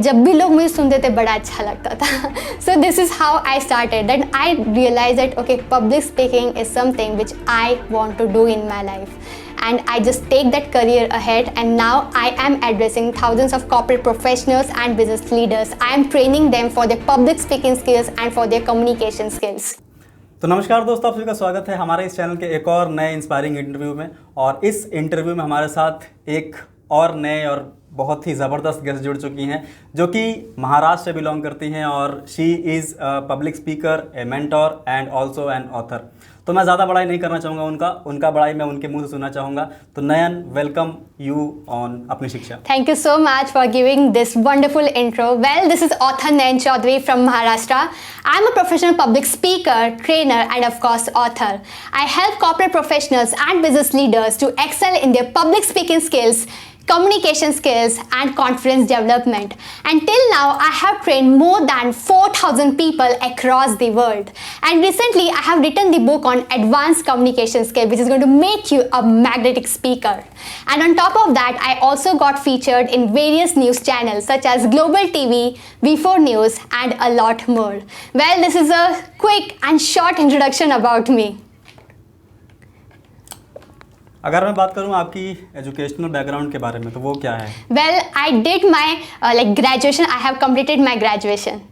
जब भी लोग मुझे सुनते थे बड़ा अच्छा लगता था. So this is how I started. Then I realized that okay, public speaking is something which I want to do in my life. And I just take that career ahead, and now I am addressing thousands of corporate professionals and business leaders. I am training them for their public speaking skills and for their communication skills. तो नमस्कार दोस्तों, आप सभी का स्वागत है हमारे इस चैनल के एक और नए इंस्पायरिंग इंटरव्यू में। और इस इंटरव्यू में हमारे साथ एक और नए और बहुत ही ज़बरदस्त गेस्ट जुड़ चुकी हैं जो कि महाराष्ट्र से बिलोंग करती हैं और she is public speaker, A mentor and also an author. तो मैं ज़्यादा बड़ाई नहीं करना चाहूँगा उनका बड़ाई मैं उनके मुंह से सुनना चाहूँगा। तो नयन, वेलकम यू ऑन अपनी शिक्षा। Thank you so much for giving this wonderful intro. Well, this is author Nayan Chaudhary from Maharashtra. I'm a professional public speaker, trainer, and of course author. I help corporate professionals and business leaders to excel in their public speaking skills, communication skills and confidence development. Until now, I have trained more than 4,000 people across the world. And recently, I have written the book on advanced communication skill, which is going to make you a magnetic speaker. And on top of that, I also got featured in various news channels such as Global TV, V4 News, and a lot more. Well, this is a quick and short introduction about me. अगर मैं बात करूं आपकी educational background के बारे में तो वो क्या है? Well, I did my graduation. I have completed my graduation.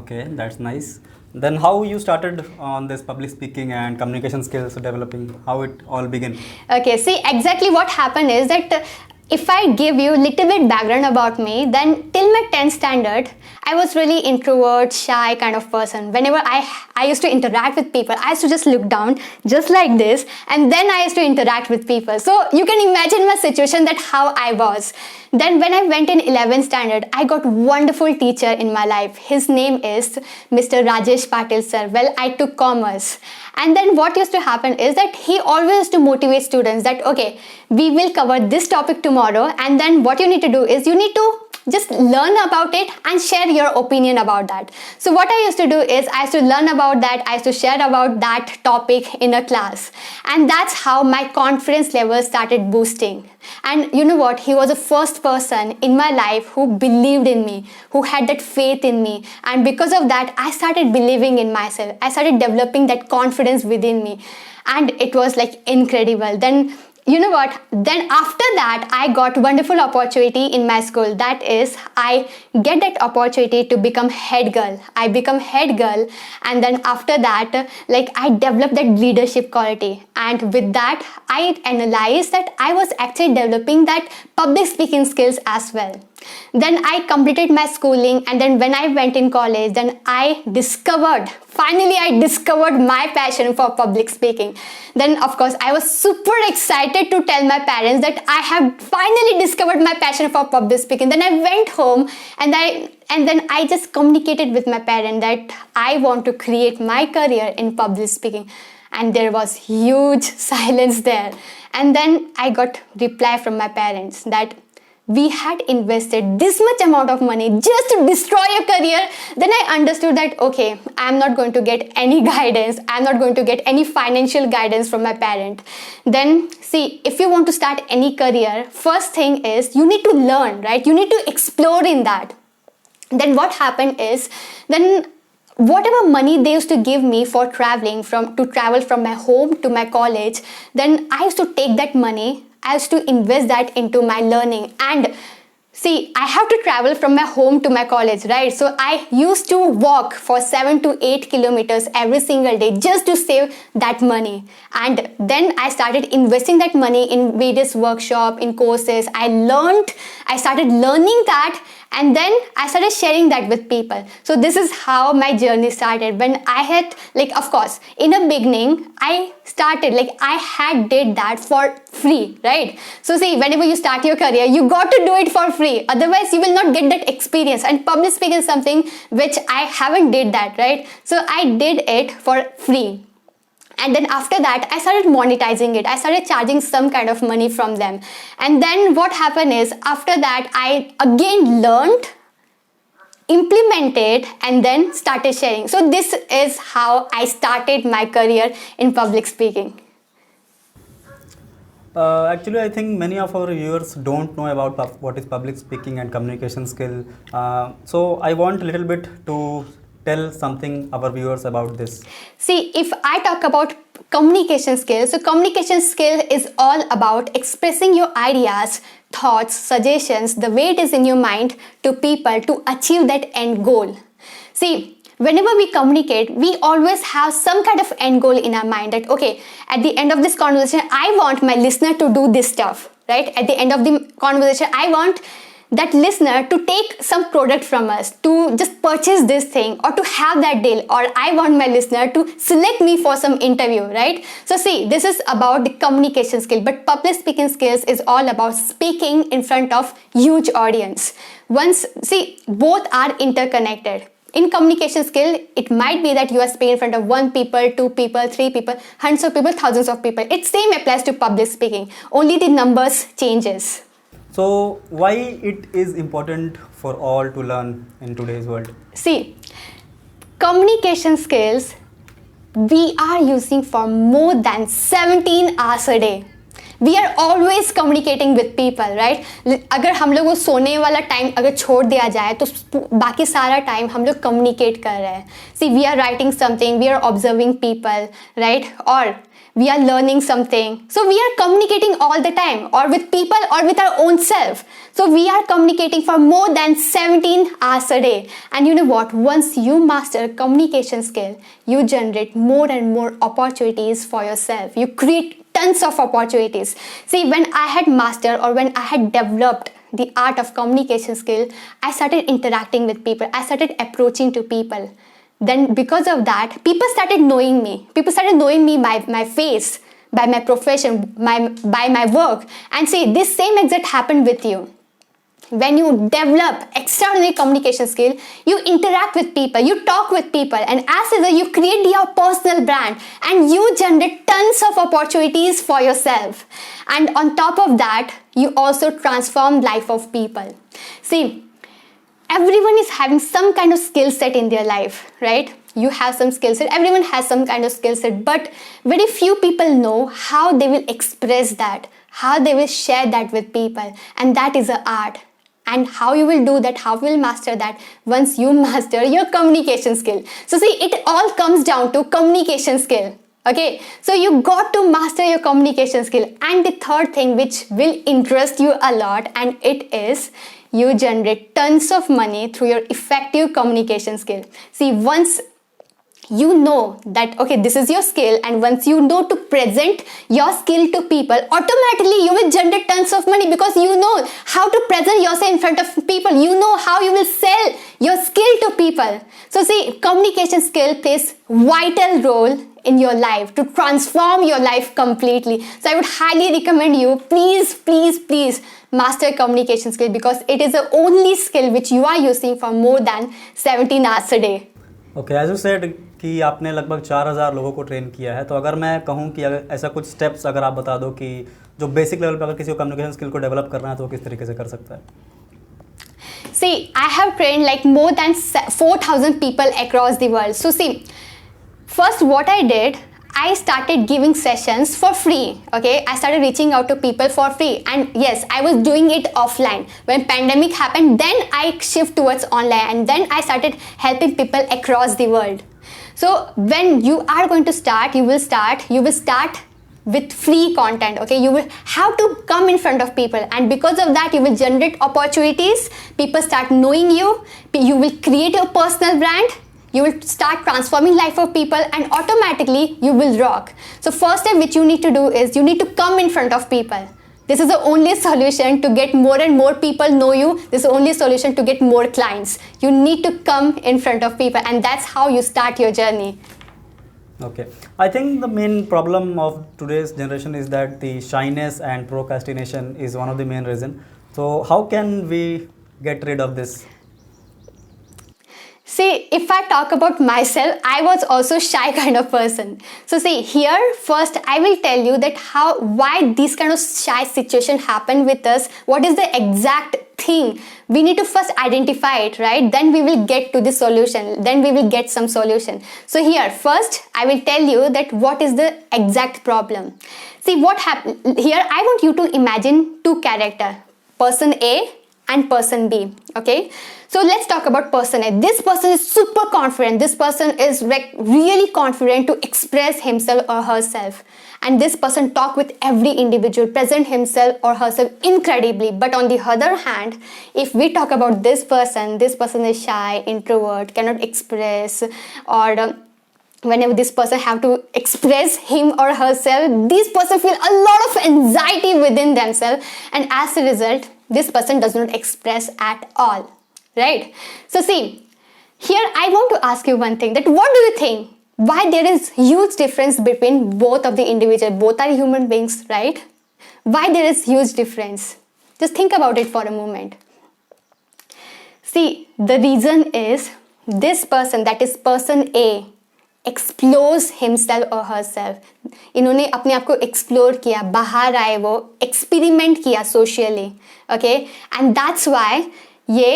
Okay, that's nice. Then how you started on this public speaking and communication skills developing? How it all began? Okay, see exactly what happened is that if I give you little bit background about me, then till my 10th standard, I was really introvert, shy kind of person. Whenever I used to interact with people, I used to just look down just like this, and then I used to interact with people. So you can imagine my situation, that how I was. Then when I went in 11th standard, I got wonderful teacher in my life. His name is Mr. Rajesh Patil sir. Well, I took commerce. And then what used to happen is that he always used to motivate students that, okay, we will cover this topic tomorrow, and then what you need to do is you need to just learn about it and share your opinion about that. So what I used to do is I used to learn about that, I used to share about that topic in a class, and that's how my confidence level started boosting. And you know what, he was the first person in my life who believed in me, who had that faith in me, and because of that I started believing in myself. I started developing that confidence within me, and it was like incredible. Then you know what, then after that I got wonderful opportunity in my school. That is, I get that opportunity to become head girl. I become head girl, and then after that I developed that leadership quality, and with that I analyzed that I was actually developing that public speaking skills as well. Then I completed my schooling, and then when I went in college, then finally I discovered my passion for public speaking. Then of course I was super excited to tell my parents that I have finally discovered my passion for public speaking. Then I went home, and then I just communicated with my parents that I want to create my career in public speaking. And there was huge silence there. And then I got reply from my parents that we had invested this much amount of money just to destroy your career. Then I understood that, okay, I'm not going to get any guidance. I'm not going to get any financial guidance from my parent. Then see, if you want to start any career, first thing is you need to learn, right? You need to explore in that. Then what happened is, then whatever money they used to give me for travel from my home to my college, then I used to take that money, I used to invest that into my learning. And see, I have to travel from my home to my college, right? So I used to walk for 7 to 8 kilometers every single day just to save that money. And then I started investing that money in various workshops, in courses. I started learning that, and then I started sharing that with people. So this is how my journey started. When I had, of course, in the beginning, I started, I did that for free, right? So see, whenever you start your career, you got to do it for free. Otherwise, you will not get that experience. And public speaking is something which I haven't did that, right? So I did it for free. And then after that, I started monetizing it. I started charging some kind of money from them. And then what happened is, after that, I again learned, implemented, and then started sharing. So this is how I started my career in public speaking. Actually, I think many of our viewers don't know about what is public speaking and communication skill. So I want a little bit to tell something our viewers about this. See, if I talk about communication skills, so communication skill is all about expressing your ideas, thoughts, suggestions, the way it is in your mind to people to achieve that end goal. See, whenever we communicate, we always have some kind of end goal in our mind that, okay, at the end of this conversation, I want my listener to do this stuff, right? At the end of the conversation, I want that listener to take some product from us, to just purchase this thing or to have that deal, or I want my listener to select me for some interview, right? So see, this is about the communication skill, but public speaking skills is all about speaking in front of huge audience. Both are interconnected. In communication skill, it might be that you are speaking in front of 1 people, 2 people, 3 people, hundreds of people, thousands of people. It same applies to public speaking, only the numbers changes. So why it is important for all to learn in today's world? See, communication skills we are using for more than 17 hours a day. We are always communicating with people, right? अगर हम लोग वो सोने वाला time अगर छोड़ दिया जाए तो बाकी सारा टाइम हम लोग कम्युनिकेट कर रहे हैं. See, we are writing something, we are observing people, right? Or we are learning something. So we are communicating all the time, or with people or with our own self. So we are communicating for more than 17 hours a day. And you know what? Once you master communication skill, you generate more and more opportunities for yourself. You create tons of opportunities. See, when I had mastered or when I had developed the art of communication skill, I started interacting with people. I started approaching to people. Then because of that, people started knowing me. People started knowing me by my face, by my profession, by my work. And see, this same exact happened with you. When you develop extraordinary communication skill, you interact with people, you talk with people, and as a result, you create your personal brand and you generate tons of opportunities for yourself. And on top of that, you also transform life of people. See, everyone is having some kind of skill set in their life, right? You have some skill set, everyone has some kind of skill set, but very few people know how they will express that, how they will share that with people, and that is an art. And how you will do that, how you will master that once you master your communication skill. So see, it all comes down to communication skill. Okay, so you got to master your communication skill. And the third thing which will interest you a lot, and it is you generate tons of money through your effective communication skill. See, once you know that, okay, this is your skill, and once you know to present your skill to people, automatically you will generate tons of money because you know how to present yourself in front of people. You know how you will sell your skill to people. So see, communication skill plays vital role in your life to transform your life completely. So I would highly recommend you, please master communication skill, because it is the only skill which you are using for more than 17 hours a day. Okay, as you said कि आपने लगभग 4000 लोगों को train किया है, तो अगर मैं कहूँ कि अगर ऐसा कुछ स्टेप्स अगर आप बता दो कि जो बेसिक लेवल पे अगर किसी को कम्युनिकेशन स्किल को डेवलप करना है तो वो किस तरीके से कर सकता है? See, I have trained like more than 4,000 people across the world. So see, first what I did, I started giving sessions for free. Okay, I started reaching out to people for free, and yes, I was doing it offline. When pandemic happened, then I shift towards online, and then I started helping people across the world. So when you are going to start, you will start with free content. Okay, you will have to come in front of people, and because of that you will generate opportunities. People start knowing you, you will create your personal brand, you will start transforming life of people, and automatically you will rock. So first step which you need to do is you need to come in front of people. This is the only solution to get more and more people know you. This is the only solution to get more clients. You need to come in front of people, and that's how you start your journey. Okay, I think the main problem of today's generation is that the shyness and procrastination is one of the main reason. So how can we get rid of this? See, if I talk about myself, I was also shy kind of person. So see, here first I will tell you that why these kind of shy situation happen with us. What is the exact thing, we need to first identify it, right? Then we will get to the solution. Then we will get some solution. So here, first, I will tell you that what is the exact problem. See what happened here. I want you to imagine two characters, person A and person B. Okay, so let's talk about person A. This person is super confident. This person is like really confident to express himself or herself. And this person talk with every individual, present himself or herself incredibly. But on the other hand, if we talk about this person is shy, introvert, cannot express, or whenever this person have to express him or herself, this person feel a lot of anxiety within themselves, and as a result, this person does not express at all, right? So see, here I want to ask you one thing, that what do you think? Why there is huge difference between both of the individual? Both are human beings, right? Why there is huge difference? Just think about it for a moment. See, the reason is this person, that is person A, explore himself और herself. इन्होंने अपने आप को explore किया, बाहर आए, वो experiment किया socially. Okay, and that's why ये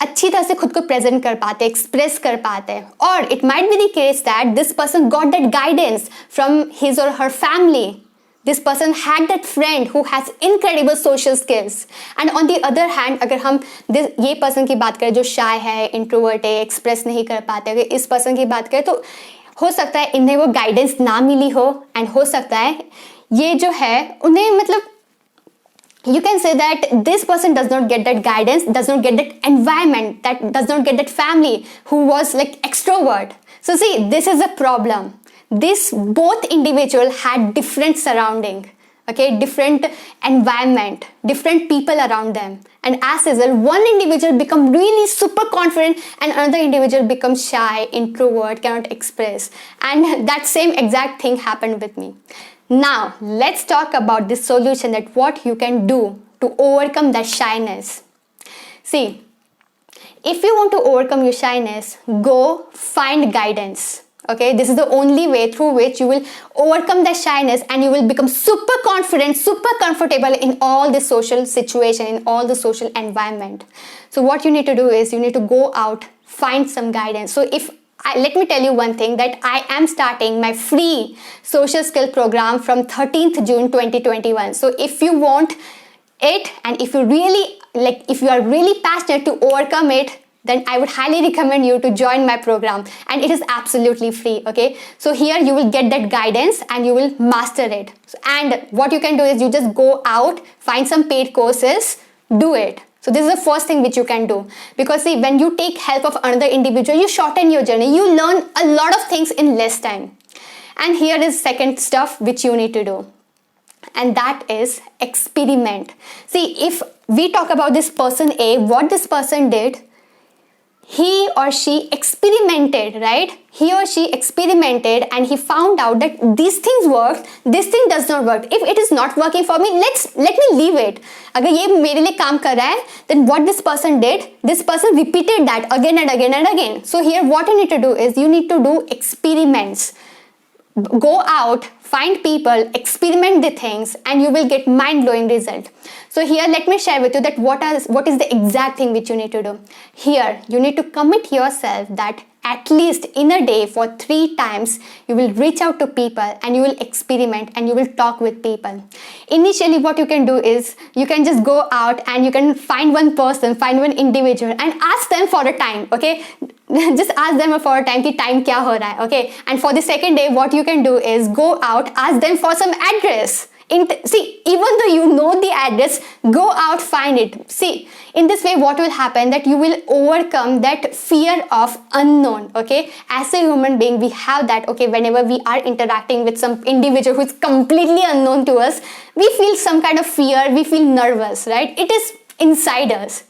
अच्छी तरह से खुद को प्रेजेंट कर पाते, एक्सप्रेस कर पाते. और it might be the case that this person got that guidance from his और हर family. This person had that friend who has incredible social skills. And on the other hand, अगर हम ये person की बात करें जो शाय है, इंट्रोवर्ट है, एक्सप्रेस नहीं कर पाते, अगर इस पर्सन की बात करें तो हो सकता है इन्हें वो गाइडेंस ना मिली हो, एंड हो सकता है ये जो है उन्हें मतलब you can say that this person does not get that guidance, does not get that environment, that does not get that family who was like extrovert. So see, this is a problem. This both individual had different surrounding, okay, different environment, different people around them, and as a result, one individual become really super confident and another individual becomes shy, introvert, cannot express, and that same exact thing happened with me. Now let's talk about the solution, that what you can do to overcome that shyness. See, if you want to overcome your shyness, go find guidance. Okay, this is the only way through which you will overcome the shyness and you will become super confident, super comfortable in all the social situation, in all the social environment. So what you need to do is you need to go out, find some guidance. So let me tell you one thing, that I am starting my free social skill program from 13th June 2021. So if you want it, and if you are really passionate to overcome it, then I would highly recommend you to join my program, and it is absolutely free. Okay, so here you will get that guidance and you will master it. And what you can do is you just go out, find some paid courses, do it. So this is the first thing which you can do, because see, when you take help of another individual, you shorten your journey, you learn a lot of things in less time. And here is second stuff which you need to do, and that is experiment. See, if we talk about this person A, what this person did, he or she experimented, right? He or she experimented and he found out that these things work, this thing does not work. If it is not working for me, let me leave it. अगर ये मेरे लिए काम कर रहा है, then what this person did, this person repeated that again and again and again. So here what you need to do is you need to do experiments. Go out, find people, experiment the things, and you will get mind-blowing result. So here let me share with you that what is the exact thing which you need to do. Here you need to commit yourself that at least in a day for 3 times you will reach out to people and you will experiment and you will talk with people. Initially what you can do is you can just go out and you can find one person, find one individual and ask them for a time, okay? Just ask them for a time कि time क्या हो रहा है, okay? And for the second day what you can do is go out, ask them for some address. See, even though you know the address, go out, find it. See, in this way what will happen, that you will overcome that fear of unknown, okay? As a human being we have that, okay? Whenever we are interacting with some individual who is completely unknown to us, we feel some kind of fear, we feel nervous, right? It is inside us.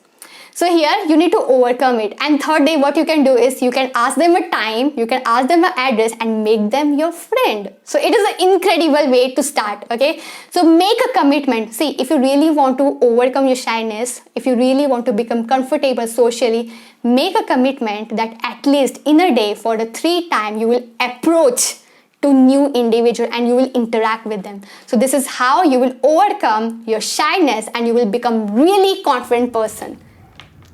So here you need to overcome it. And third day what you can do is you can ask them a time, you can ask them an address and make them your friend. So it is an incredible way to start, okay? So make a commitment. See, if you really want to overcome your shyness, if you really want to become comfortable socially, make a commitment that at least in a day for the 3 times you will approach to new individual and you will interact with them. So this is how you will overcome your shyness and you will become really confident person.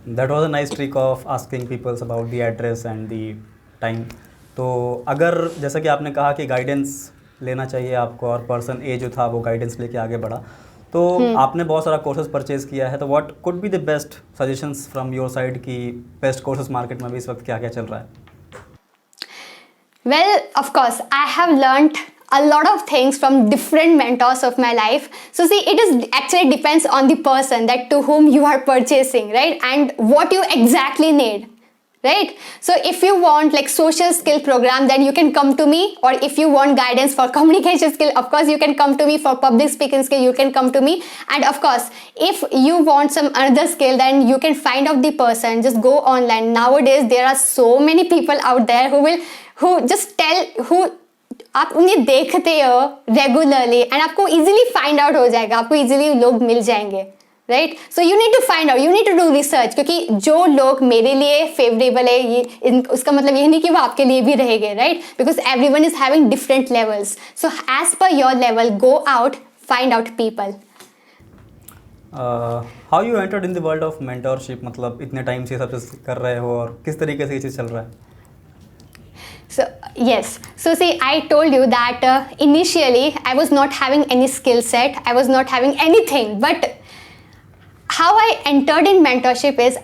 That was a nice trick of asking people about the address and the time. तो अगर जैसा कि आपने कहा कि guidance लेना चाहिए आपको और पर्सन ए जो था वो गाइडेंस लेके आगे बढ़ा, तो आपने बहुत सारा कोर्सेज परचेज किया है, तो what could be the best suggestions from your side कि बेस्ट कोर्सेज मार्केट में भी इस वक्त क्या क्या चल रहा है? Well, of course, I have learned a lot of things from different mentors of my life. So see, it is actually depends on the person that to whom you are purchasing, right? And what you exactly need, right? So if you want like social skill program, then you can come to me. Or if you want guidance for communication skill, of course you can come to me. For public speaking skill, you can come to me. And of course, if you want some other skill, then you can find out the person. Just go online. Nowadays, there are so many people out there who just tell आप उन्हें देखते हो regularly and आपको easily find out हो जाएगा, आपको easily लोग मिल जाएंगे, right? So you need to find out, you need to do research, क्योंकि जो लोग मेरे लिए फेवरेबल है ये उसका मतलब ये नहीं कि वो आपके लिए भी रहेंगे, right? Because everyone is having different levels. So as per your level go out, find out people. How you entered in the world of mentorship? मतलब इतने टाइम से सब चीज़ कर रहे हो और किस तरीके से ये चीज़ चल रहा है? So yes, so see, I told you that initially I was not having any skill set, I was not having anything, but how I entered in mentorship is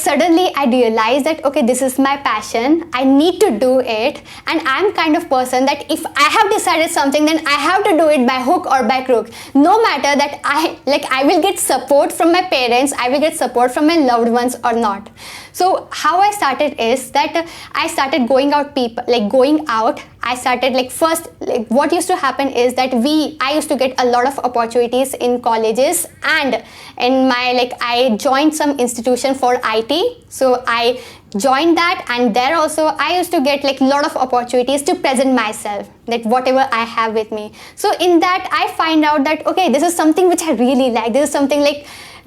suddenly I realized that okay, this is my passion, I need to do it, and I'm kind of person that if I have decided something, then I have to do it by hook or by crook. No matter that I will get support from my parents, I will get support from my loved ones or not. So how I started is that I started going out. I started first what used to happen is that I used to get a lot of opportunities in colleges, and in my I joined some institution for IT. So I joined that, and there also I used to get lot of opportunities to present myself, that whatever I have with me. So in that I find out that okay, this is something which I really like, this is something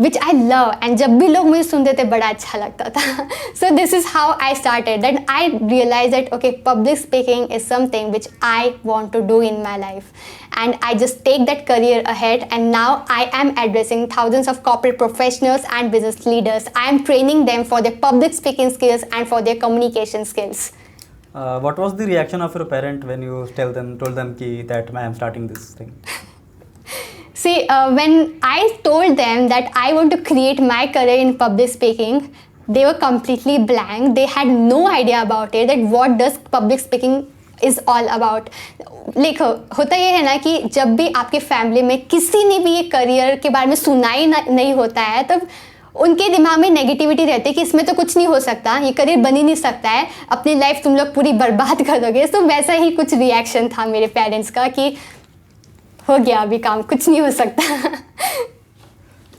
which I love, and जब भी लोग मुझे सुनते थे बड़ा अच्छा लगता था. So this is how I started. Then I realized that okay, public speaking is something which I want to do in my life, and I just take that career ahead, and now I am addressing thousands of corporate professionals and business leaders. I am training them for their public speaking skills and for their communication skills. What was the reaction of your parent when you told them that I am starting this thing? See, when I told them that I want to create my career in public speaking, they were completely blank. They had no idea about it, that what does public speaking is all about. होता ये है ना कि जब भी आपके family में किसी ने भी ये करियर के बारे में सुना ही नहीं होता है, तब उनके दिमाग में नेगेटिविटी रहती है कि इसमें तो कुछ नहीं हो सकता, ये करियर बन ही नहीं सकता है, अपनी लाइफ तुम लोग पूरी बर्बाद कर दोगे. तो वैसा ही कुछ रिएक्शन था मेरे पेरेंट्स का कि हो गया अभी काम, कुछ नहीं हो सकता.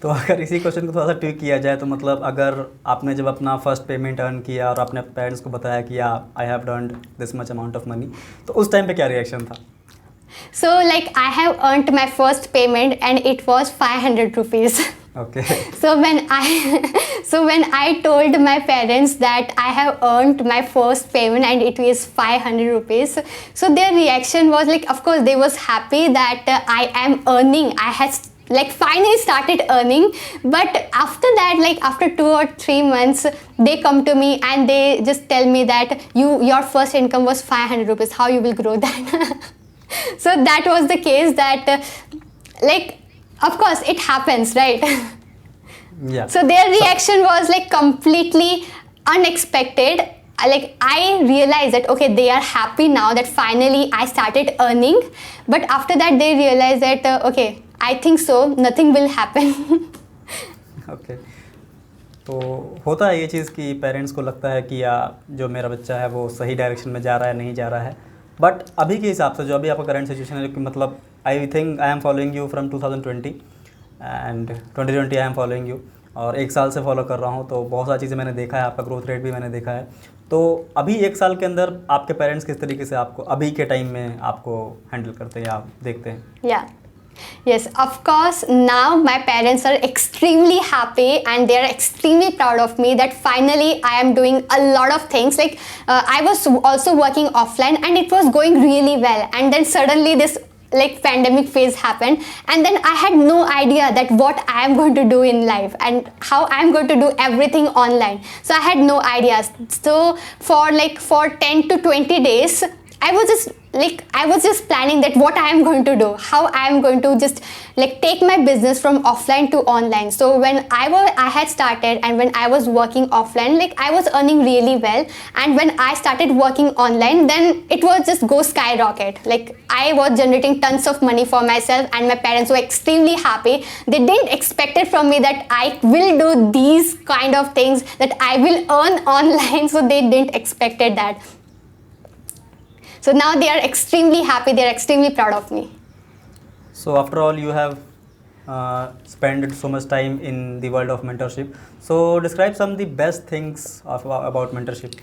तो अगर इसी क्वेश्चन को थोड़ा सा ट्विक किया जाए तो मतलब अगर आपने जब अपना फर्स्ट पेमेंट अर्न किया और अपने पेरेंट्स को बताया कि I have earned this much amount of money, तो उस टाइम पे क्या रिएक्शन था? So I have earned my first payment and it was 500 rupees. Okay. So when I told my parents that I have earned my first payment and it is 500 rupees, so their reaction was of course they was happy that I am earning. I had finally started earning, but after that after 2 or 3 months they come to me and they just tell me that your first income was 500 rupees, how you will grow that? So that was the case that of course it happens, right? Yeah. So their reaction was completely unexpected. I realized that okay, they are happy now that finally I started earning, but after that they realized that okay, I think so nothing will happen. Okay. तो होता है ये चीज़ कि parents को लगता है कि जो मेरा बच्चा है वो सही डायरेक्शन में जा रहा है, नहीं जा रहा है. बट अभी के हिसाब से जो अभी आपका करंट सिचुएशन है, जो कि मतलब I think I am following you from 2020 and 2020 I am following you, और 1 साल से फॉलो कर रहा हूँ, तो बहुत सारी चीज़ें मैंने देखा है, आपका ग्रोथ रेट भी मैंने देखा है. तो अभी 1 साल के अंदर आपके पेरेंट्स किस तरीके से आपको अभी के टाइम में आपको हैंडल करते हैं या आप देखते हैं? Yeah. Yes, of course. Now my parents are extremely happy and they are extremely proud of me that finally I am doing a lot of things. Like I was also working offline and it was going really well. And then suddenly this like pandemic phase happened, and then I had no idea that what I am going to do in life and how I am going to do everything online. So I had no ideas. So for 10 to 20 days I was just planning that what I am going to do, how I am going to just like take my business from offline to online. So when I had started and when I was working offline, like I was earning really well, and when I started working online, then it was just go skyrocket. Like I was generating tons of money for myself, and my parents were extremely happy. They didn't expect it from me that I will do these kind of things, that I will earn online. So they didn't expected that. So now they are extremely happy, they are extremely proud of me. So after all, you have spent so much time in the world of mentorship. So describe some of the best things about mentorship.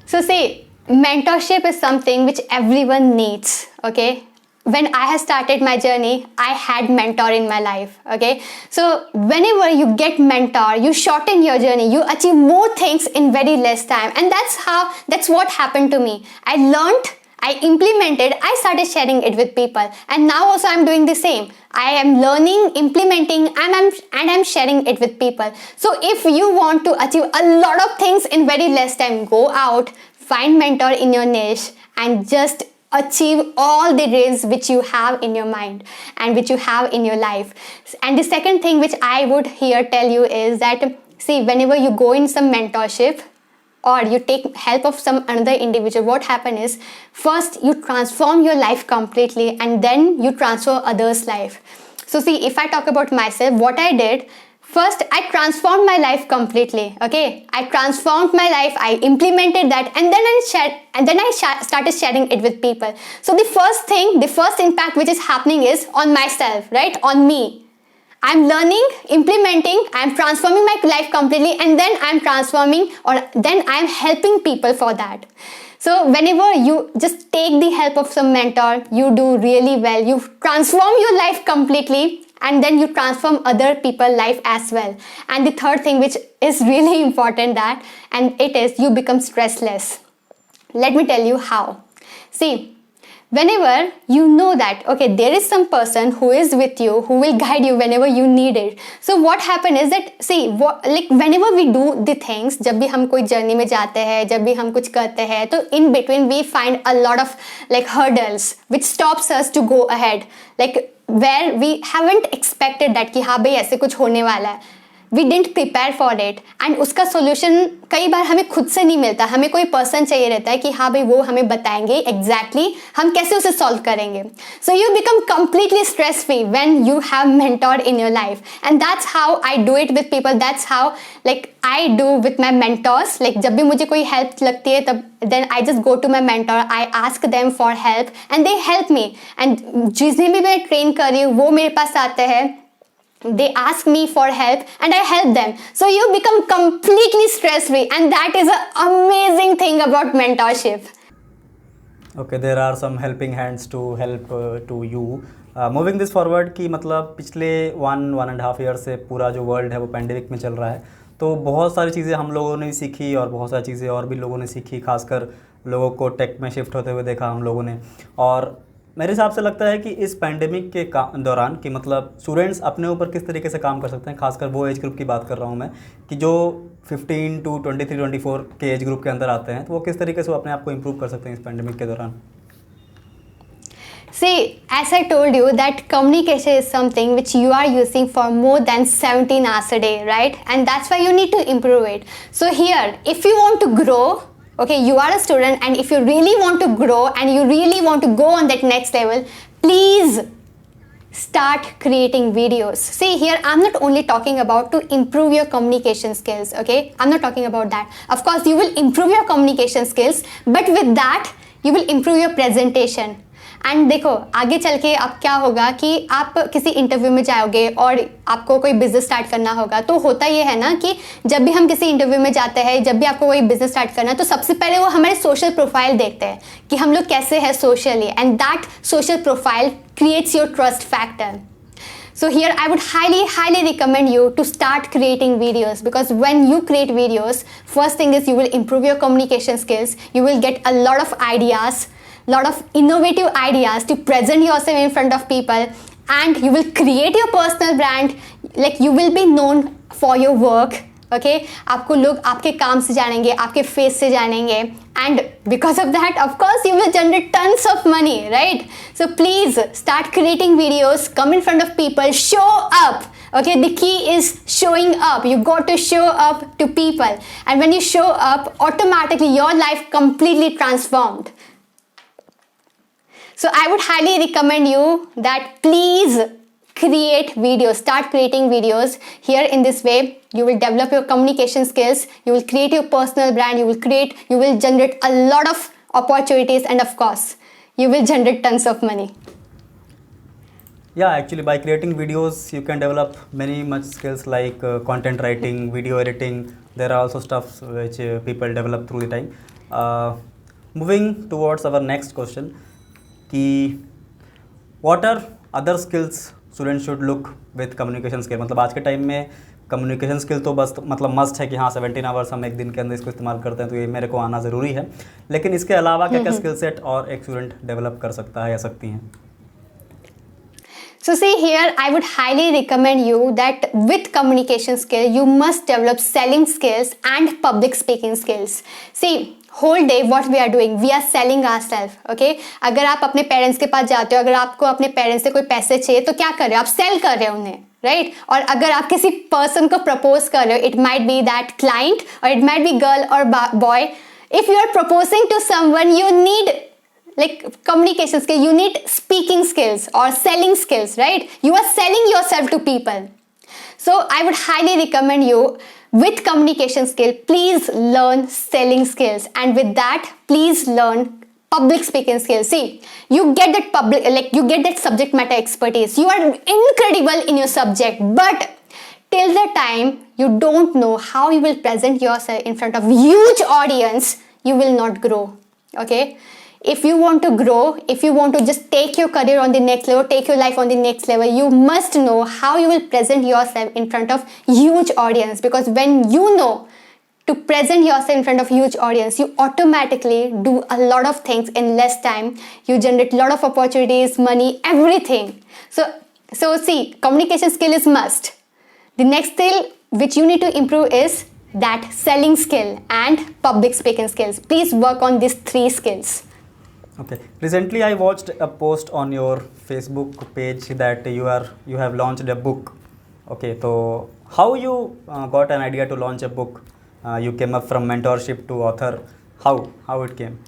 So see, mentorship is something which everyone needs, okay? When I had started my journey, I had mentor in my life, okay? So whenever you get mentor, you shorten your journey, you achieve more things in very less time. And that's what happened to me. I learned, I implemented, I started sharing it with people. And now also I'm doing the same. I am learning, implementing, and I'm sharing it with people. So if you want to achieve a lot of things in very less time, go out, find mentor in your niche, and just achieve all the dreams which you have in your mind and which you have in your life. And the second thing which I would here tell you is that, see, whenever you go in some mentorship or you take help of some another individual, what happens is first you transform your life completely and then you transfer others' life. So see, if I talk about myself, what I did, first, I transformed my life completely, okay? I transformed my life, I implemented that, and then I started sharing it with people. So the first impact which is happening is on myself, right? On me. I'm learning, implementing, I'm transforming my life completely, and then then I'm helping people for that. So whenever you just take the help of some mentor, you do really well. You transform your life completely, and then you transform other people's life as well. And the third thing which is really important and it is you become stressless. Let me tell you how. See, whenever you know that, okay, there is some person who is with you, who will guide you whenever you need it. So what happens is that, see, whenever we do the things, जब भी हम कोई journey में जाते हैं, जब भी हम कुछ करते हैं, तो in between we find a lot of like hurdles which stops us to go ahead. Like where we haven't expected that कि हाँ भाई ऐसे कुछ होने वाला है. We didn't prepare for it, and उसका solution कई बार हमें खुद से नहीं मिलता. हमें कोई person चाहिए रहता है कि हाँ भाई वो हमें बताएंगे exactly हम कैसे उसे solve करेंगे. So you become completely stress free when you have mentor in your life, and that's how I do it with people. That's how like I do with my mentors. Like जब भी मुझे कोई help लगती है तब then I just go to my mentor, I ask them for help and they help me. And जिसने भी मैं train कर रही हूँ वो मेरे पास आते हैं. They ask me for help and I help them. So you become completely stress free, and that is an amazing thing about mentorship. Okay, there are some helping hands to help to you. Moving this forward कि मतलब पिछले 1.5 year से पूरा जो world है वो pandemic में चल रहा है, तो बहुत सारी चीज़ें हम लोगों ने सीखी और बहुत सारी चीज़ें और भी लोगों ने सीखी, खासकर लोगों को टेक में शिफ्ट होते हुए देखा हम लोगों ने. और मेरे हिसाब से लगता है कि इस पैंडेमिक के दौरान कि मतलब स्टूडेंट्स अपने ऊपर किस तरीके से काम कर सकते हैं, खासकर वो एज ग्रुप की बात कर रहा हूँ मैं कि जो 15 to 23-24 के एज ग्रुप के अंदर आते हैं, तो वो किस तरीके से वो अपने आप को इम्प्रूव कर सकते हैं इस पैंडेमिक के दौरान. See, as I told you that communication is something which you are using for more than 17 hours a day, right? And that's why you need to improve it. So here, if you want to grow, okay, you are a student, and if you really want to grow and you really want to go on that next level, please start creating videos. See here, I'm not only talking about to improve your communication skills, okay? I'm not talking about that. Of course, you will improve your communication skills, but with that, you will improve your presentation. And देखो आगे चल के अब क्या होगा कि आप किसी इंटरव्यू में जाओगे और आपको कोई बिजनेस स्टार्ट करना होगा, तो होता ये है ना कि जब भी हम किसी इंटरव्यू में जाते हैं, जब भी आपको कोई बिजनेस स्टार्ट करना है, तो सबसे पहले वो हमारे सोशल प्रोफाइल देखते हैं कि हम लोग कैसे हैं socially, and that social profile creates your trust factor. So here I would highly recommend you to start creating videos, because when you create videos, first thing is you will improve your communication skills, you will get a lot of ideas, lot of innovative ideas to present yourself in front of people, and you will create your personal brand. Like you will be known for your work. Okay, आपको लोग आपके काम से जानेंगे, आपके face से जानेंगे, and because of that, of course, you will generate tons of money, right? So please start creating videos, come in front of people, show up. Okay, the key is showing up. You got to show up to people, and when you show up, automatically your life completely transformed. So I would highly recommend you that please create videos, start creating videos. Here in this way, you will develop your communication skills, you will create your personal brand, you will generate a lot of opportunities, and of course, you will generate tons of money. Yeah, actually by creating videos, you can develop many much skills like content writing, video editing. There are also stuff which people develop through the time. Moving towards our next question, what are other skills student should look with communication skill? मतलब आज के time में communication skill तो बस मतलब must है कि हाँ 17 आवर्स हम एक दिन के अंदर इसको इस्तेमाल करते हैं, तो ये मेरे को आना ज़रूरी है। लेकिन इसके अलावा क्या क्या स्किल सेट और एक स्टूडेंट डेवलप कर सकता है या सकती हैं? So see here, I would highly recommend you that with communication skill, you must develop selling skills and public speaking skills. See, whole day what we are doing, we are selling ourselves. Okay, अगर आप अपने parents के पास जाते हो, अगर आपको अपने parents से कोई पैसे चाहिए तो क्या कर रहे हो आप? सेल कर रहे हो उन्हें, राइट? और अगर आप किसी पर्सन को प्रपोज कर रहे हो, it might be that client और इट माइट बी गर्ल और boy. If you are proposing to someone, you need like communication skill, you need speaking skills or selling skills, right? You are selling yourself to people. So I would highly recommend you, with communication skill, please learn selling skills, and with that, please learn public speaking skills. See, you get that you get that subject matter expertise. You are incredible in your subject, but till the time you don't know how you will present yourself in front of huge audience, you will not grow. Okay, if you want to grow, if you want to just take your career on the next level, take your life on the next level, you must know how you will present yourself in front of huge audience. Because when you know to present yourself in front of huge audience, you automatically do a lot of things in less time. You generate a lot of opportunities, money, everything. So see, communication skill is must. The next skill which you need to improve is that selling skill and public speaking skills. Please work on these 3 skills. Okay. Recently, I watched a post on your Facebook page that you have launched a book. Okay, so how you got an idea to launch a book? You came up from mentorship to author. How it came?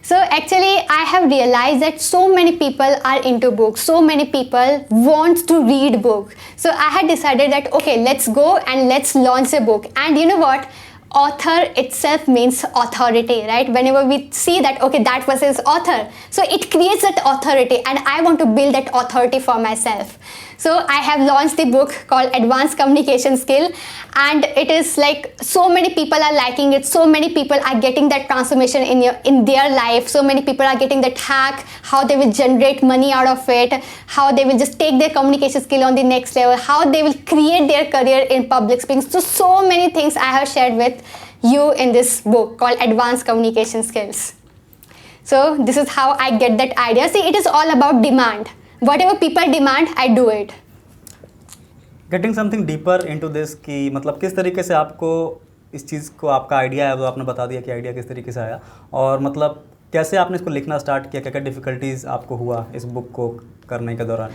So actually, I have realized that so many people are into books. So many people want to read book. So I had decided that okay, let's go and let's launch a book. And you know what? Author itself means authority, right? Whenever we see that, okay, that person is author, so it creates that authority, and I want to build that authority for myself. So I have launched the book called Advanced Communication Skill, and it is like so many people are liking it, so many people are getting that transformation in their life, so many people are getting that hack, how they will generate money out of it, how they will just take their communication skill on the next level, how they will create their career in public speaking. So many things I have shared with you in this book called Advanced Communication Skills. So this is how I get that idea. See, it is all about demand. Whatever people demand, I do it. Getting something deeper into this कि मतलब किस तरीके से आपको इस चीज़ को आपका idea है, वो आपने बता दिया कि आइडिया किस तरीके से आया, और मतलब कैसे आपने इसको लिखना स्टार्ट किया, क्या क्या डिफ़िकल्टीज आपको हुआ इस बुक को करने के दौरान?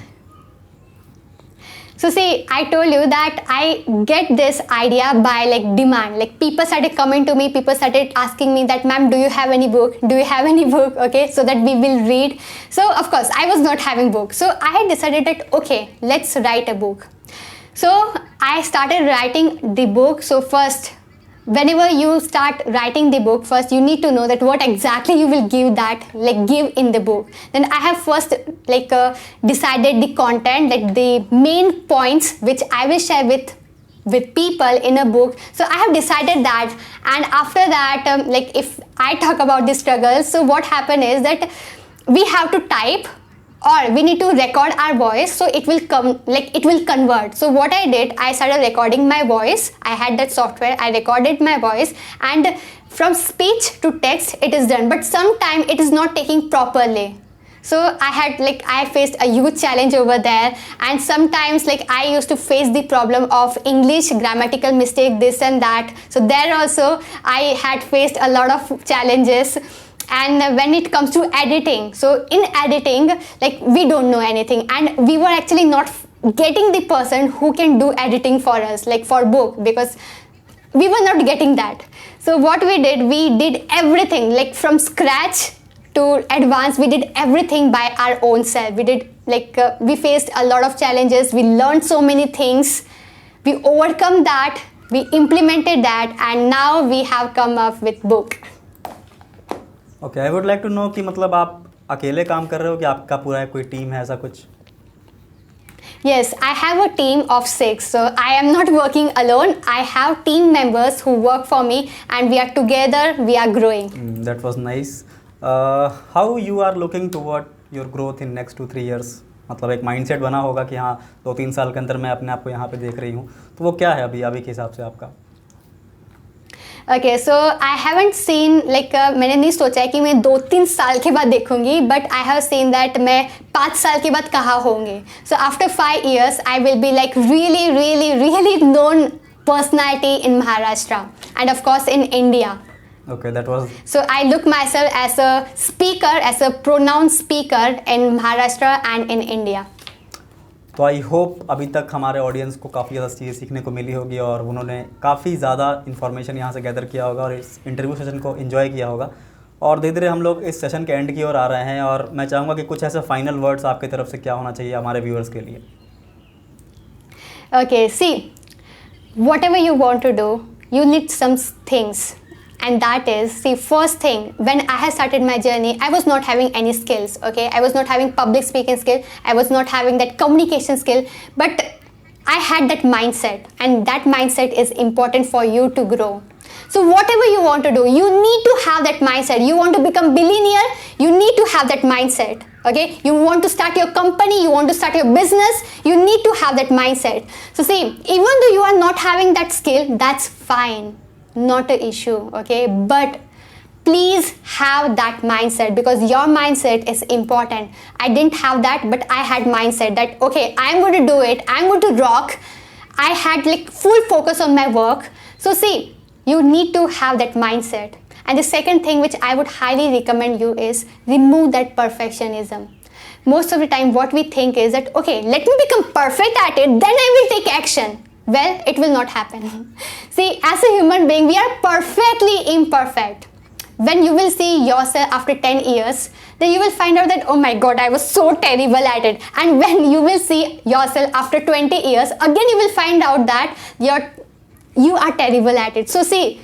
So see, I told you that I get this idea by like demand. Like people started coming to me, people started asking me that, ma'am, do you have any book? Do you have any book? Okay, so that we will read. So of course, I was not having book. So I had decided that, okay, let's write a book. So I started writing the book. So first, whenever you start writing the book, first you need to know that what exactly you will give in the book. Then I have first decided the content, like the main points which I will share with people in a book. So I have decided that, and after that, if I talk about the struggles, so what happened is that we have to type or we need to record our voice so it will come, like it will convert. So what I did, I started recording my voice. I had that software, I recorded my voice, and from speech to text it is done, but sometimes it is not taking properly. So I faced a huge challenge over there, and sometimes like I used to face the problem of English grammatical mistake, this and that. So there also I had faced a lot of challenges. And when it comes to editing, so in editing, like we don't know anything, and we were actually not getting the person who can do editing for us, like for book, because we were not getting that. So what we did everything like from scratch to advanced. We did everything by our own self. We did we faced a lot of challenges, we learned so many things, we overcome that, we implemented that, and now we have come up with book. Okay, I would like to know कि मतलब आप अकेले काम कर रहे हो कि आपका पूरा कोई टीम है, ऐसा कुछ? Yes, I have a team of 6, so I am not working alone. I have team members who work for me, and we are together, we are growing. That was nice. How you are looking toward your growth in next 2-3 years? मतलब एक mindset बना होगा कि हाँ 2-3 साल के अंदर मैं अपने आप को यहाँ पे देख रही हूँ, तो वो क्या है अभी के हिसाब से आपका? Okay, so I haven't seen मैंने नहीं सोचा है कि मैं 2-3 साल के बाद देखूंगी, but I have seen that मैं 5 साल के बाद कहाँ होंगे. So after 5 years I will be like really known personality in Maharashtra and of course in India. Okay, that was. So I look myself as a speaker, as a pronounced speaker in Maharashtra and in India. तो I hope अभी तक हमारे audience को काफ़ी ज़्यादा चीज़ें सीखने को मिली होगी और उन्होंने काफ़ी ज़्यादा इन्फॉर्मेशन यहाँ से गैदर किया होगा और इस इंटरव्यू सेशन को एंजॉय किया होगा. और धीरे धीरे हम लोग इस सेशन के एंड की ओर आ रहे हैं और मैं चाहूँगा कि कुछ ऐसे फाइनल वर्ड्स आपकी तरफ से क्या होना चाहिए हमारे व्यूअर्स के लिए. Okay, see, whatever you want to do, you need some things. And that is, see, first thing, when I had started my journey, I was not having any skills, okay? I was not having public speaking skill. I was not having that communication skill. But I had that mindset, and that mindset is important for you to grow. So whatever you want to do, you need to have that mindset. You want to become billionaire, you need to have that mindset. Okay, you want to start your company, you want to start your business, you need to have that mindset. So see, even though you are not having that skill, that's fine, not an issue, okay? But please have that mindset, because your mindset is important. I didn't have that, but I had mindset that, okay, I'm going to do it, I'm going to rock. I had like full focus on my work. So see, you need to have that mindset. And the second thing which I would highly recommend you is remove that perfectionism. Most of the time what we think is that, okay, let me become perfect at it, then I will take action. Well, it will not happen. See, as a human being, we are perfectly imperfect. When you will see yourself after 10 years, then you will find out that, oh my God, I was so terrible at it. And when you will see yourself after 20 years, again you will find out that you are terrible at it. So see,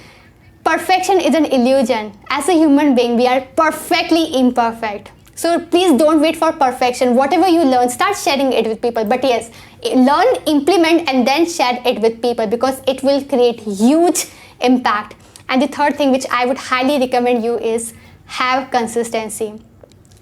perfection is an illusion. As a human being, we are perfectly imperfect. So please don't wait for perfection. Whatever you learn, start sharing it with people. But yes, learn, implement, and then share it with people, because it will create huge impact. And the third thing which I would highly recommend you is have consistency.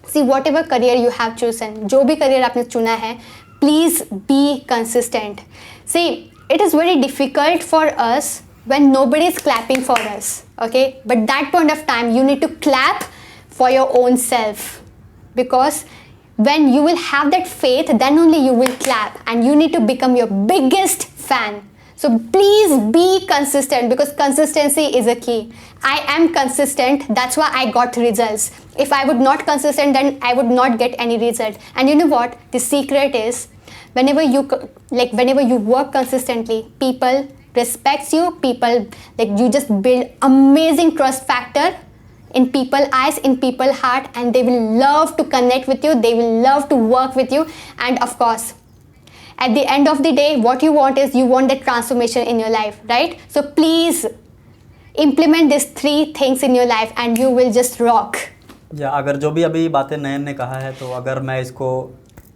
See, whatever career you have chosen, जो भी career आपने चुना है, please be consistent. See, it is very difficult for us when nobody is clapping for us, okay? But that point of time, you need to clap for your own self, because when you will have that faith, then only you will clap, and you need to become your biggest fan. So please be consistent, because consistency is a key. I am consistent, that's why I got results. If I would not consistent, then I would not get any result. And you know what? The secret is, whenever you work consistently, people respects you, people, you just build amazing trust factor in people's eyes, in people's heart, and they will love to connect with you, they will love to work with you. And of course, at the end of the day, what you want is, you want that transformation in your life, right? So please implement these 3 things in your life and you will just rock. या अगर जो भी अभी बातें नयन ने कहा है, तो अगर मैं इसको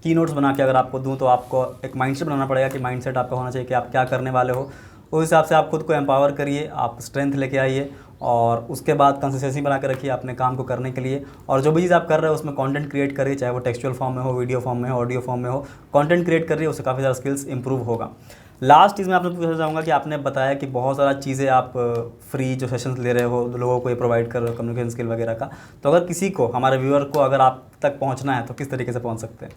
की नोट्स बना के अगर आपको दूं, तो आपको एक माइंडसेट बनाना पड़ेगा कि माइंडसेट आपका होना चाहिए कि आप क्या करने वाले हो. उस हिसाब से आप खुद को एम्पावर करिए, आप स्ट्रेंथ लेके आइए और उसके बाद कंसिस्टेंसी बना के रखिए अपने काम को करने के लिए। और जो भी चीज़ आप कर रहे हो उसमें कंटेंट क्रिएट करिए, चाहे वो टेक्सचुअल फॉर्म में हो, वीडियो फॉर्म में हो, ऑडियो फॉर्म में हो, कंटेंट क्रिएट करिए, उससे काफ़ी ज़्यादा स्किल्स इंप्रूव होगा। लास्ट चीज़ मैं आपसे पूछना चाहूँगा कि आपने बताया कि बहुत सारा चीज़ें आप फ्री जो सेशंस ले रहे हो लोगों को ये प्रोवाइड कर रहे हो कम्युनिकेशन स्किल वगैरह का, तो अगर किसी को, हमारे व्यूअर को अगर आप तक पहुँचना है तो किस तरीके से पहुँच सकते हैं?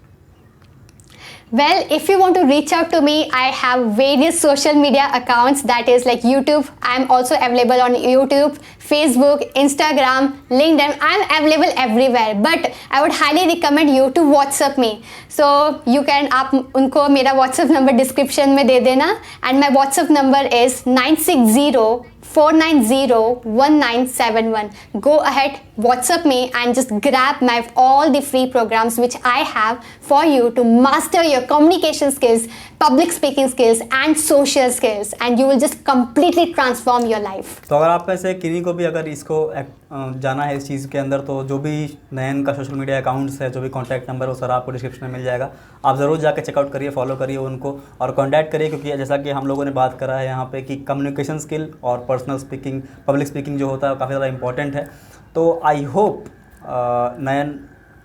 Well, if you want to reach out to me, I have various social media accounts, that is like YouTube. I'm also available on YouTube, Facebook, Instagram, LinkedIn. I'm available everywhere. But I would highly recommend you to WhatsApp me. So you can, आप उनको मेरा WhatsApp number description में दे देना. And my WhatsApp number is 960-490-1971. Go ahead, WhatsApp me and just grab my all the free programs which I have for you to master your communication skills, public speaking skills and social skills, and you will just completely transform your life. तो अगर आप में से किन्हीं को भी अगर इसको जाना है इस चीज़ के अंदर, तो जो भी नयन का सोशल मीडिया अकाउंट्स है, जो भी कॉन्टैक्ट नंबर है, वो सारा आपको डिस्क्रिप्शन में मिल जाएगा। आप ज़रूर जाकर चेकआउट करिए, फॉलो करिए उनको और कॉन्टैक्ट करिए, क्योंकि जैसा कि हम लोगों ने बात करा है यहाँ पे कि कम्युनिकेशन स्किल और पर्सनल स्पीकिंग, पब्लिक स्पीकिंग जो होता है वो काफ़ी ज़्यादा इंपॉर्टेंट है। तो I hope Nayan,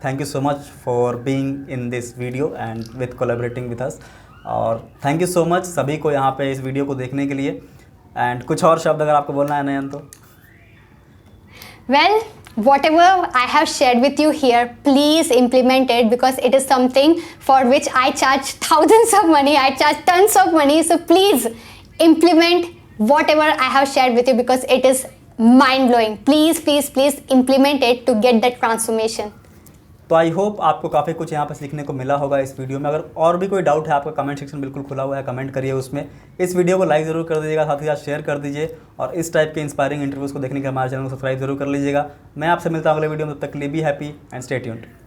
thank you so much for being in this video and with collaborating with us. और थैंक यू सो मच सभी को यहाँ पे इस वीडियो को देखने के लिए। एंड कुछ और शब्द अगर आपको बोलना है नयन तो? Well, whatever I have shared with you here, please implement it, because it is something for which I charge thousands of money, I charge tons of money. So please implement whatever I have shared with you, because it is mind blowing. Please, please, please implement it to get that transformation. तो I hope आपको काफ़ी कुछ यहाँ पे सीखने को मिला होगा इस वीडियो में। अगर और भी कोई डाउट है आपका, कमेंट सेक्शन बिल्कुल खुला हुआ है, कमेंट करिए उसमें। इस वीडियो को लाइक ज़रूर कर दीजिएगा, साथ ही साथ शेयर कर दीजिए, और इस टाइप के इंस्पायरिंग इंटरव्यूज़ को देखने के हमारे चैनल को सब्सक्राइब जरूर कर लीजिएगा। मैं आपसे मिलता हूँ अगले वीडियो में, तब तक के लिए be happy and stay tuned.